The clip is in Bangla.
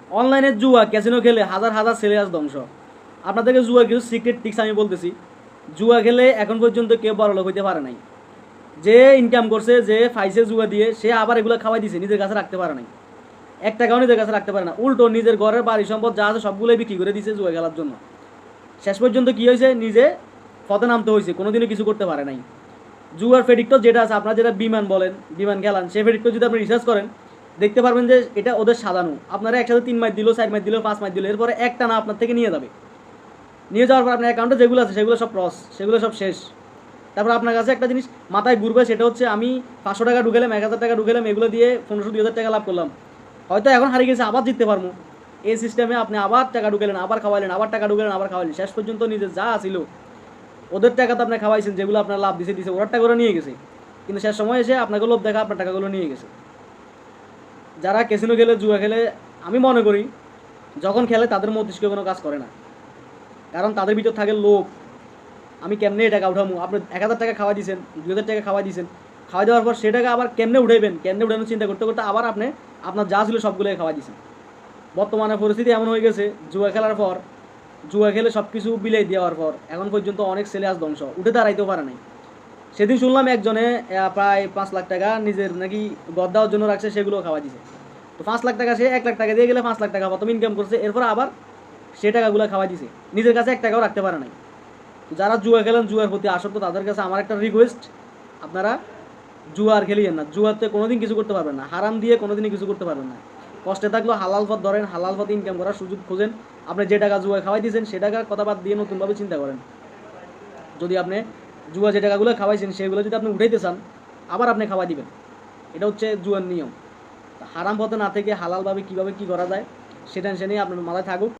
অনলাইনে জুয়া ক্যাসিনো খেলে হাজার হাজার ছেলে আজ ধ্বংস। আপনাদেরকে জুয়ার কিছু সিক্রেট টিক্স আমি বলতেছি। জুয়া খেলে এখন পর্যন্ত কেউ বড়লোক হইতে পারে নাই। যে ইনকাম করছে, যে ফাইসে জুয়া দিয়ে, সে আবার এগুলো খাওয়াই দিছে, নিজের কাছে রাখতে পারে নাই। এক টাকাও নিজের কাছে রাখতে পারে না, উল্টো নিজের ঘরের বাড়ি সম্পদ যা আছে সবগুলোই বিক্রি করে দিছে জুয়া খেলার জন্য। শেষ পর্যন্ত কী হয়েছে, নিজে পথে নামতে হয়েছে, কোনোদিনও কিছু করতে পারে নাই। জুয়ার ফেডিক্টর যেটা আছে, আপনার যেটা বিমান বলেন, বিমান খেলান, সেই ফেডিক্টর যদি আপনি রিসার্চ করেন দেখতে পারবেন যে এটা ওদের সাজানো। আপনারা একসাথে 3 মাস দিল, 4 মাস দিল, 5 মাস দিল, এরপরে একটা না আপনার থেকে নিয়ে যাবে। নিয়ে যাওয়ার পর আপনার অ্যাকাউন্টে যেগুলো আছে সেগুলো সব ক্রস, সেগুলো সব শেষ। তারপর আপনার কাছে একটা জিনিস মাথায় ঘুরবে, সেটা হচ্ছে আমি 500 টাকা ঢুকেলাম, 1000 টাকা ঢুকেলাম, এগুলো দিয়ে 1500-2000 টাকা লাভ করলাম, হয়তো এখন হারিয়ে গেছে, আবার জিততে পারবো। এই সিস্টেমে আপনি আবার টাকা ঢুকেলেন, আবার খাওয়াইলেন, আবার টাকা ঢুকেলেন, আবার খাওয়াইলেন, শেষ পর্যন্ত নিজে যা ছিল ওদের টাকা তো আপনি খাওয়াইছেন, যেগুলো আপনার লাভ দিছে দিছে, ওরা টাকাগুলো নিয়ে গেছে। কিন্তু শেষ সময় এসে আপনাকে লোভ দেখা আপনার টাকাগুলো নিয়ে গেছে। যারা ক্যাসিনো খেলে, জুয়া খেলে, আমি মনে করি যখন খেলে তাদের মস্তিষ্কে কোনো কাজ করে না। কারণ তাদের ভিতর থাকে লোভ, আমি কেমনে এই টাকা উঠাবো। আপনি 1000 টাকা খাওয়াই দিয়েছেন, 2000 টাকা খাওয়াই দিয়েছেন, খাওয়াই দেওয়ার পর সে টাকা আবার কেমনে উঠাইবেন, কেমনে উঠানোর চিন্তা করতে করতে আবার আপনি আপনার যা ছিল সবগুলোই খাওয়াই দিয়েছেন। বর্তমানে পরিস্থিতি এমন হয়ে গেছে, জুয়া খেলার পর, জুয়া খেলে সব কিছু বিলাই দেওয়ার পর এখন পর্যন্ত অনেক ছেলে আজ ধ্বংস, উঠে দাঁড়াইতেও পারে নাই। সেদিন শুনলাম একজনে প্রায় 5 লাখ টাকা নিজের নাকি গদ দেওয়ার জন্য রাখছে, সেগুলো খাওয়া দিছে। তো 5 লাখ টাকা সে 1 লাখ টাকা দিয়ে গেলে 5 লাখ টাকা প্রথম ইনকাম করছে, এরপর আবার সে টাকাগুলো খাওয়া দিছে, নিজের কাছে 1 টাকাও রাখতে পারে নাই। তো যারা জুয়া খেলেন, জুয়ার প্রতি আসক্ত, তাদের কাছে আমার একটা রিকোয়েস্ট, আপনারা জুয়া আর খেলিয়েন না। জুয়াতে কোনোদিন কিছু করতে পারবেন না, হারাম দিয়ে কোনোদিনই কিছু করতে পারবেন না। কষ্টে থাকলেও হালাল পথ ধরেন, হালাল পথে ইনকাম করার সুযোগ খোঁজেন। আপনি যে টাকা জুয়া খাওয়াই দিয়েছেন সে টাকা কথা বাদ দিয়ে নতুনভাবে চিন্তা করেন। যদি আপনি জুয়া যে টাকাগুলো খাওয়াইছেন সেগুলো যদি আপনি উঠাইতে চান, আবার আপনি খাওয়াই দিবেন। এটা হচ্ছে জুয়ার নিয়ম। হারাম পথে না থেকে হালালভাবে কীভাবে কী করা যায় সে টেনশনেই আপনার মাথায় থাকুক।